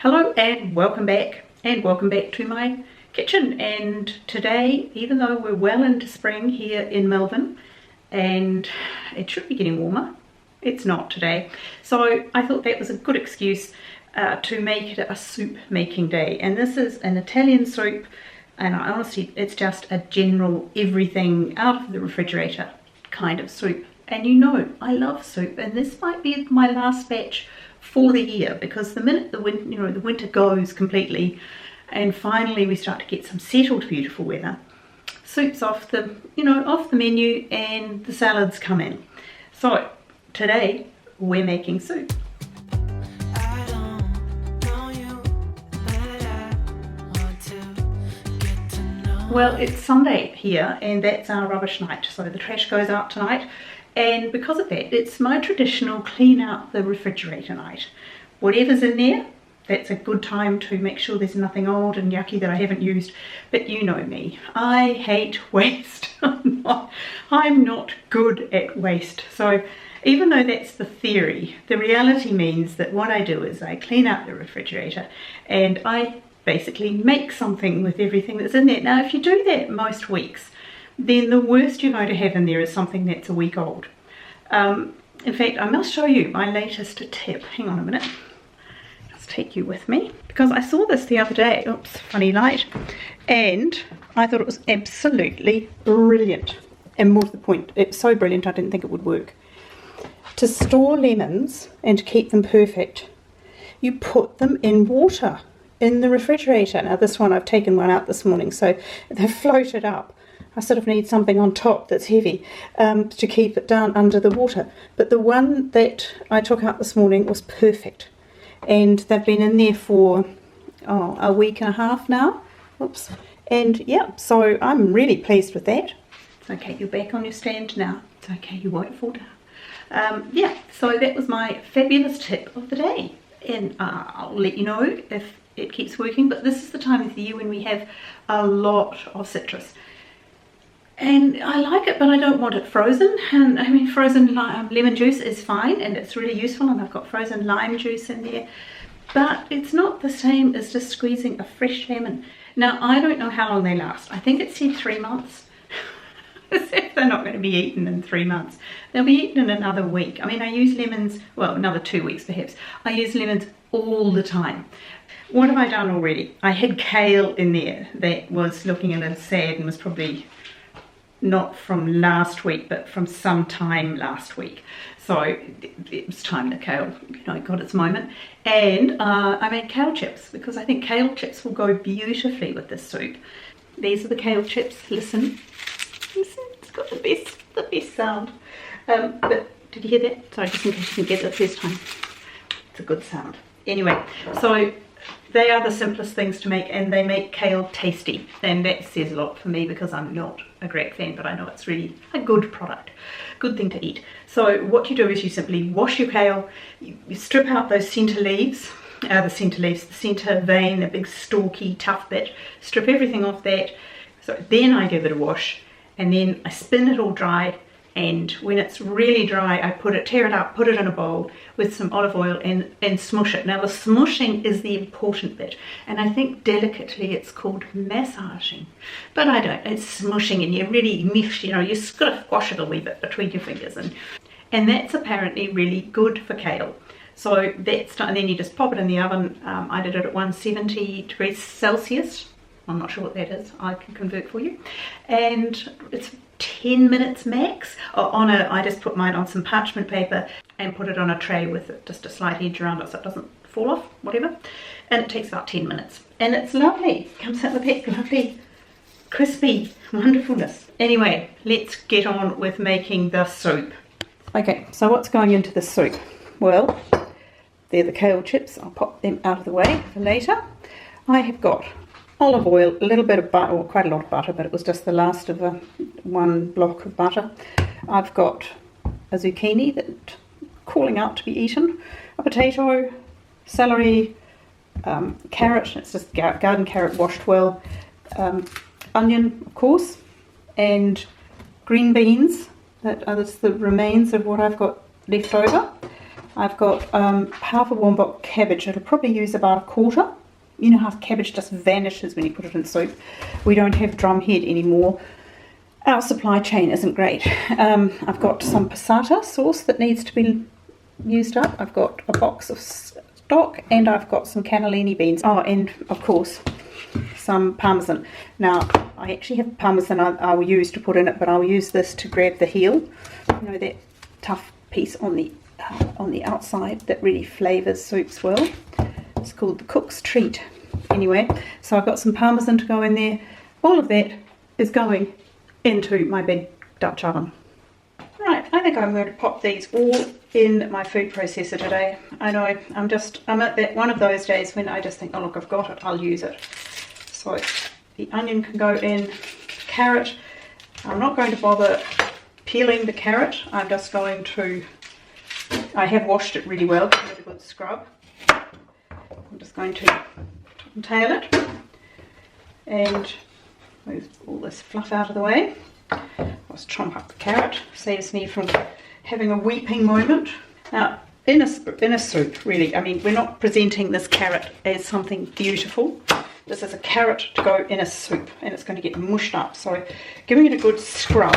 Hello and welcome back to my kitchen. And today, even though we're well into spring here in Melbourne and it should be getting warmer, it's not today. So I thought that was a good excuse to make it a soup making day. And this is an Italian soup, and honestly it's just a general everything out of the refrigerator kind of soup. And you know I love soup, and this might be my last batch for the year, because the minute the winter goes completely and finally we start to get some settled beautiful weather, soup's off the menu and the salads come in. So today we're making soup. Well, it's Sunday here and that's our rubbish night, so the trash goes out tonight. And because of that, it's my traditional clean out the refrigerator night. Whatever's in there, that's a good time to make sure there's nothing old and yucky that I haven't used. But you know me, I hate waste. I'm not good at waste. So even though that's the theory, the reality means that what I do is I clean out the refrigerator and I basically make something with everything that's in there. Now, if you do that most weeks, then the worst you're going to have in there is something that's a week old. In fact, I must show you my latest tip. Hang on a minute. Just take you with me, because I saw this the other day. Oops, funny light. And I thought it was absolutely brilliant. And more to the point, it's so brilliant I didn't think it would work. To store lemons and to keep them perfect, you put them in water in the refrigerator. Now this one, I've taken one out this morning, so they've floated up. I sort of need something on top that's heavy to keep it down under the water. But the one that I took out this morning was perfect. And they've been in there for a week and a half now. Oops. And yeah, so I'm really pleased with that. It's okay, you're back on your stand now. It's okay, you won't fall down. Yeah, so that was my fabulous tip of the day. And I'll let you know if it keeps working. But this is the time of the year when we have a lot of citrus. And I like it, but I don't want it frozen. And I mean, frozen lemon juice is fine and it's really useful, and I've got frozen lime juice in there. But it's not the same as just squeezing a fresh lemon. Now, I don't know how long they last. I think it said 3 months. As if they're not going to be eaten in 3 months. They'll be eaten in another week. I mean, I use lemons, well, another 2 weeks perhaps. I use lemons all the time. What have I done already? I had kale in there that was looking a little sad and was probably not from last week, but from some time last week. So it was time the kale, got its moment. And I made kale chips, because I think kale chips will go beautifully with this soup. These are the kale chips. Listen, it's got the best sound. But did you hear that? Sorry, just in case you didn't get it the first time. It's a good sound. Anyway, so they are the simplest things to make, and they make kale tasty, and that says a lot for me, because I'm not a great fan, but I know it's really a good product, good thing to eat. So what you do is you simply wash your kale, you strip out those centre leaves, the centre vein, the big stalky tough bit, strip everything off that. So then I give it a wash, and then I spin it all dry. And when it's really dry, I tear it up, put it in a bowl with some olive oil and smush it. Now the smushing is the important bit, and I think delicately it's called massaging, but I don't. It's smushing, and you really mish, you just got to squash it a wee bit between your fingers, and that's apparently really good for kale. So that's done, and then you just pop it in the oven. I did it at 170 degrees Celsius. I'm not sure what that is. I can convert for you, and it's 10 minutes max. I just put mine on some parchment paper and put it on a tray with just a slight edge around it so it doesn't fall off, whatever. And it takes about 10 minutes. And it's lovely. Comes out the pack, lovely, crispy wonderfulness. Anyway, let's get on with making the soup. Okay, so what's going into the soup? Well, they're the kale chips. I'll pop them out of the way for later. I have got olive oil, a little bit of butter, or quite a lot of butter, but it was just the last of one block of butter. I've got a zucchini that's calling out to be eaten, a potato, celery, carrot, it's just garden carrot washed well, onion of course, and green beans. That are the remains of what I've got left over. I've got half a wombat cabbage. It'll probably use about a quarter. You know how cabbage just vanishes when you put it in soup. We don't have drumhead anymore. Our supply chain isn't great. I've got some passata sauce that needs to be used up. I've got a box of stock, and I've got some cannellini beans. Oh, and of course some parmesan. Now I actually have parmesan I will use to put in it, but I'll use this to grab the heel. You know, that tough piece on the outside that really flavours soups well. It's called the cook's treat. Anyway, so I've got some parmesan to go in there. All of that is going into my big Dutch oven. Right, I think I'm going to pop these all in my food processor today. I know, I'm at that one of those days when I just think, oh look, I've got it, I'll use it. So the onion can go in, carrot. I'm not going to bother peeling the carrot. I'm just going to, I have washed it really well, give it a good scrub. I'm just going to top and tail it and move all this fluff out of the way. Let's chomp up the carrot, saves me from having a weeping moment. Now, in a soup, really, I mean, we're not presenting this carrot as something beautiful. This is a carrot to go in a soup, and it's going to get mushed up. So giving it a good scrub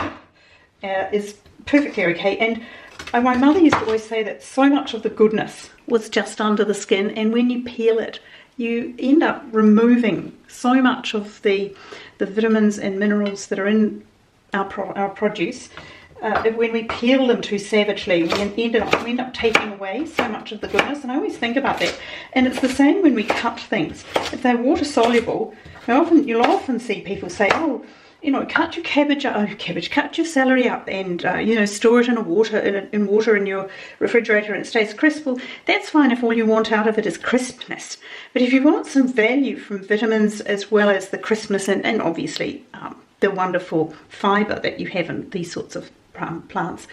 is perfectly okay. And my mother used to always say that so much of the goodness was just under the skin, and when you peel it, you end up removing so much of the vitamins and minerals that are in our produce. When we peel them too savagely, we end up taking away so much of the goodness. And I always think about that. And it's the same when we cut things. If they're water soluble, you'll often see people say, oh, you know, cut your cut your celery up and, you know, store it in water in your refrigerator and it stays crisp. Well, that's fine if all you want out of it is crispness. But if you want some value from vitamins as well as the crispness and obviously the wonderful fibre that you have in these sorts of plants,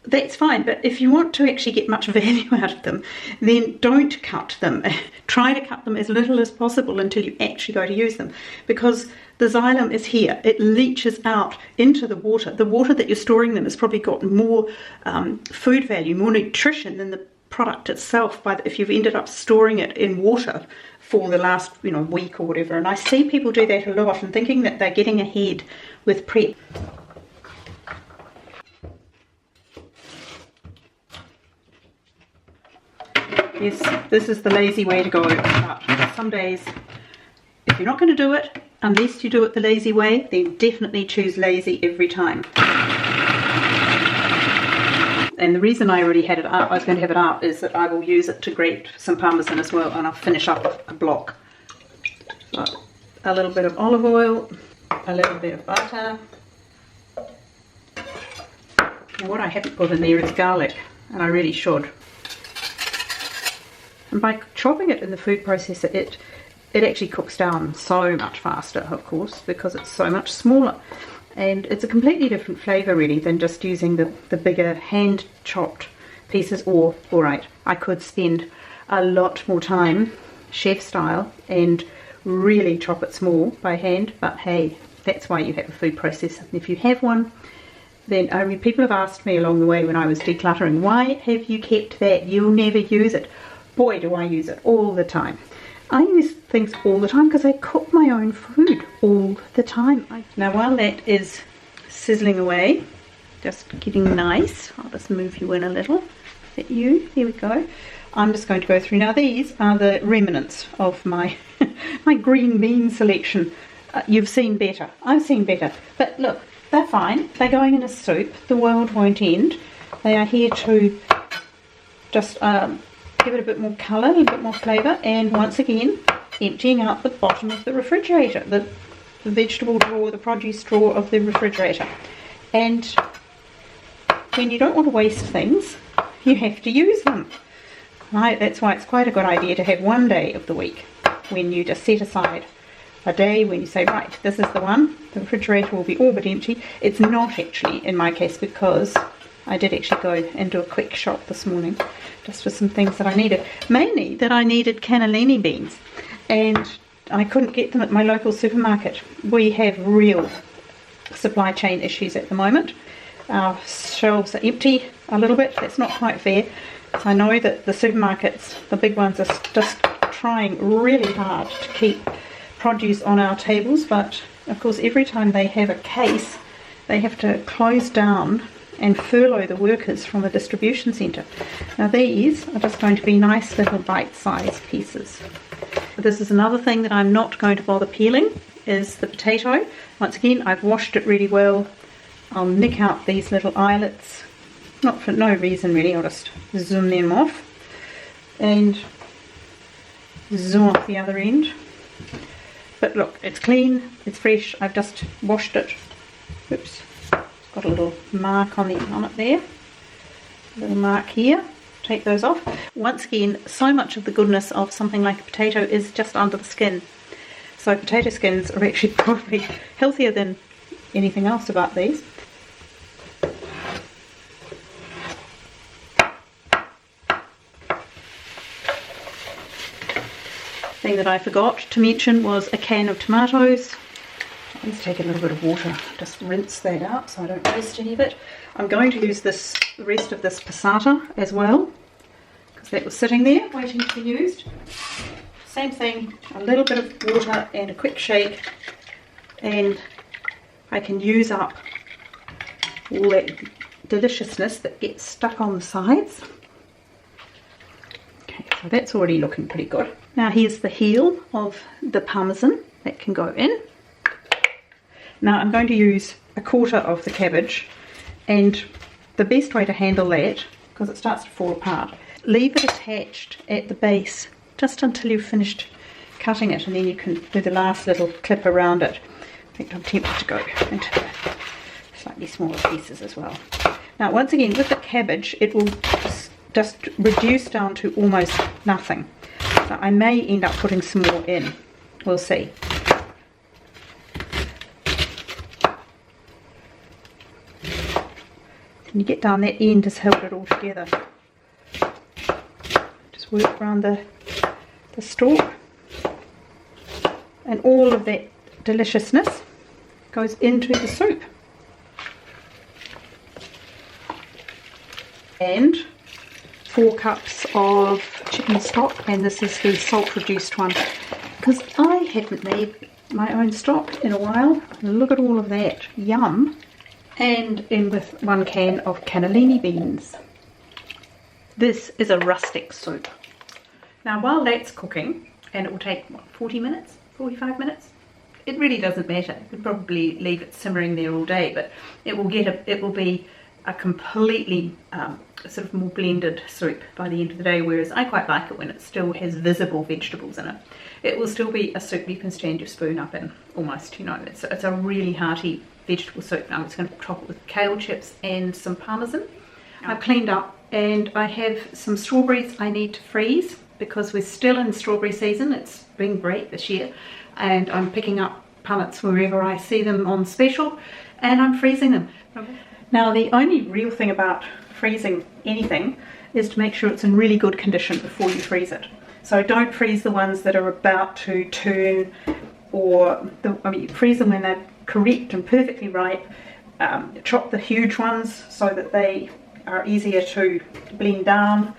that's fine. But if you want to actually get much value out of them, then don't cut them. Try to cut them as little as possible until you actually go to use them, because the xylem is here. It leaches out into the water. The water that you're storing them has probably got more food value, more nutrition than the product itself, if you've ended up storing it in water for the last week or whatever. And I see people do that a lot and thinking that they're getting ahead with prep. Yes, this is the lazy way to go, but some days, if you're not going to do it, unless you do it the lazy way, then definitely choose lazy every time. And the reason I already had it up, I was going to have it up, is that I will use it to grate some parmesan as well, and I'll finish up a block. So, a little bit of olive oil, a little bit of butter. And what I haven't put in there is garlic, and I really should. And by chopping it in the food processor, it actually cooks down so much faster, of course, because it's so much smaller. And it's a completely different flavour, really, than just using the bigger hand-chopped pieces. Or, alright, I could spend a lot more time, chef-style, and really chop it small by hand. But hey, that's why you have a food processor. And if you have one, then, I mean, people have asked me along the way when I was decluttering, why have you kept that? You'll never use it. Boy, do I use it all the time. I use things all the time because I cook my own food all the time. Now while that is sizzling away, just getting nice, I'll just move you in a little. Is that you? There we go. I'm just going to go through. Now these are the remnants of my my green bean selection. You've seen better. I've seen better. But look, they're fine. They're going in a soup. The world won't end. They are here to just give it a bit more colour, a little bit more flavour, and once again emptying out the bottom of the refrigerator, the vegetable drawer, the produce drawer of the refrigerator. And when you don't want to waste things, you have to use them. Right? That's why it's quite a good idea to have one day of the week when you just set aside a day when you say, right, this is the one, the refrigerator will be all but empty. It's not actually in my case, because I did actually go and do a quick shop this morning just for some things that I needed. Mainly that I needed cannellini beans, and I couldn't get them at my local supermarket. We have real supply chain issues at the moment. Our shelves are empty a little bit. That's not quite fair. So I know that the supermarkets, the big ones, are just trying really hard to keep produce on our tables, but of course every time they have a case they have to close down and furlough the workers from the distribution centre. Now these are just going to be nice little bite-sized pieces. This is another thing that I'm not going to bother peeling, is the potato. Once again, I've washed it really well. I'll nick out these little eyelets, not for no reason really, I'll just zoom them off and zoom off the other end. But look, it's clean, it's fresh, I've just washed it. Oops, got a little mark on it there, a little mark here. Take those off. Once again, so much of the goodness of something like a potato is just under the skin. So potato skins are actually probably healthier than anything else about these. Thing that I forgot to mention was a can of tomatoes. Let's take a little bit of water, just rinse that out so I don't waste any of it. I'm going to use the rest of this passata as well, because that was sitting there waiting to be used. Same thing, a little bit of water and a quick shake, and I can use up all that deliciousness that gets stuck on the sides. Okay, so that's already looking pretty good. Now here's the heel of the parmesan that can go in. Now I'm going to use a quarter of the cabbage, and the best way to handle that, because it starts to fall apart, leave it attached at the base just until you've finished cutting it, and then you can do the last little clip around it. I think I'm tempted to go into the slightly smaller pieces as well. Now once again, with the cabbage it will just reduce down to almost nothing. So I may end up putting some more in, we'll see. Can you get down that end, just hold it all together. Just work around the stalk, and all of that deliciousness goes into the soup. And 4 cups of chicken stock, and this is the salt reduced one, because I haven't made my own stock in a while. Look at all of that, yum. And in with 1 can of cannellini beans. This is a rustic soup. Now while that's cooking, and it will take what, 40 minutes, 45 minutes, it really doesn't matter. You could probably leave it simmering there all day, but it will be a completely sort of more blended soup by the end of the day, whereas I quite like it when it still has visible vegetables in it. It will still be a soup you can stand your spoon up in, almost, you know. It's a really hearty vegetable soup. Now I'm just going to top it with kale chips and some parmesan. I've cleaned up, and I have some strawberries I need to freeze because we're still in strawberry season. It's been great this year, and I'm picking up punnets wherever I see them on special, and I'm freezing them. Okay. Now the only real thing about freezing anything is to make sure it's in really good condition before you freeze it. So don't freeze the ones that are about to turn, or freeze them when they're correct and perfectly ripe. Chop the huge ones so that they are easier to blend down,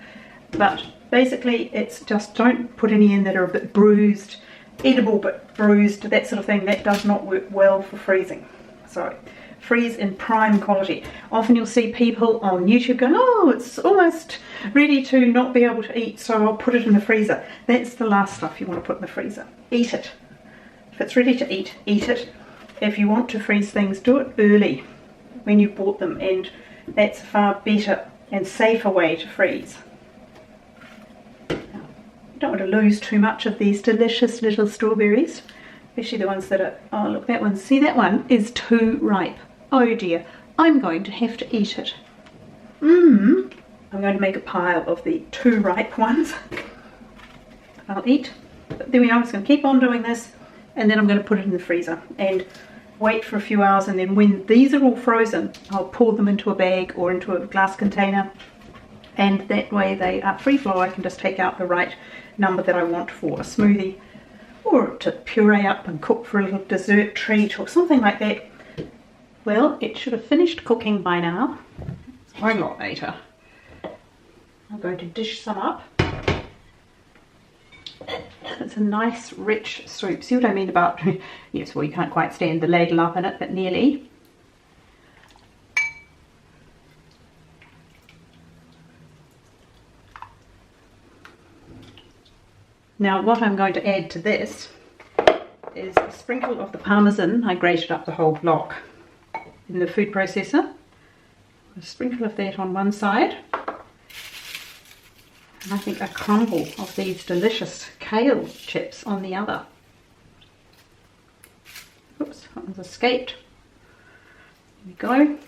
but basically it's just don't put any in that are a bit bruised, edible but bruised, that sort of thing. That does not work well for freezing. So freeze in prime quality. Often you'll see people on YouTube going, oh, it's almost ready to not be able to eat, so I'll put it in the freezer. That's the last stuff you want to put in the freezer. Eat it. If it's ready to eat, eat it. If you want to freeze things, do it early when you've bought them, and that's a far better and safer way to freeze. Now, you don't want to lose too much of these delicious little strawberries, especially the ones that are, oh look, that one, see, that one is too ripe. Oh dear, I'm going to have to eat it. I'm going to make a pile of the too ripe ones. I'll eat. But there we are, I'm just going to keep on doing this, and then I'm going to put it in the freezer and wait for a few hours, and then when these are all frozen, I'll pour them into a bag or into a glass container, and that way they are free flow. I can just take out the right number that I want for a smoothie, or to puree up and cook for a little dessert treat or something like that. Well, it should have finished cooking by now. It's quite a lot later. I'm going to dish some up. It's a nice rich soup. See what I mean about, yes, well, you can't quite stand the ladle up in it, but nearly. Now what I'm going to add to this is a sprinkle of the parmesan. I grated up the whole block in the food processor. A sprinkle of that on one side. And I think a crumble of these delicious kale chips on the other. Oops, that one's escaped. There we go. I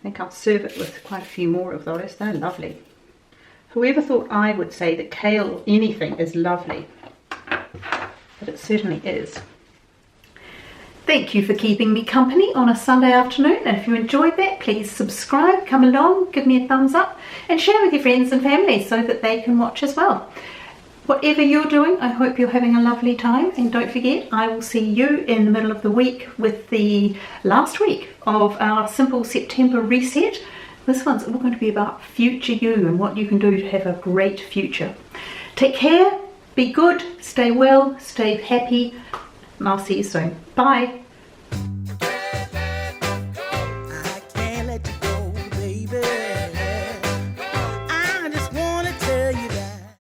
think I'll serve it with quite a few more of those. They're lovely. Whoever thought I would say that kale anything is lovely? But it certainly is. Thank you for keeping me company on a Sunday afternoon, and if you enjoyed that, please subscribe, come along, give me a thumbs up and share with your friends and family so that they can watch as well. Whatever you're doing, I hope you're having a lovely time, and don't forget, I will see you in the middle of the week with the last week of our Simple September Reset. This one's all going to be about future you and what you can do to have a great future. Take care, be good, stay well, stay happy, and I'll see you soon. Bye.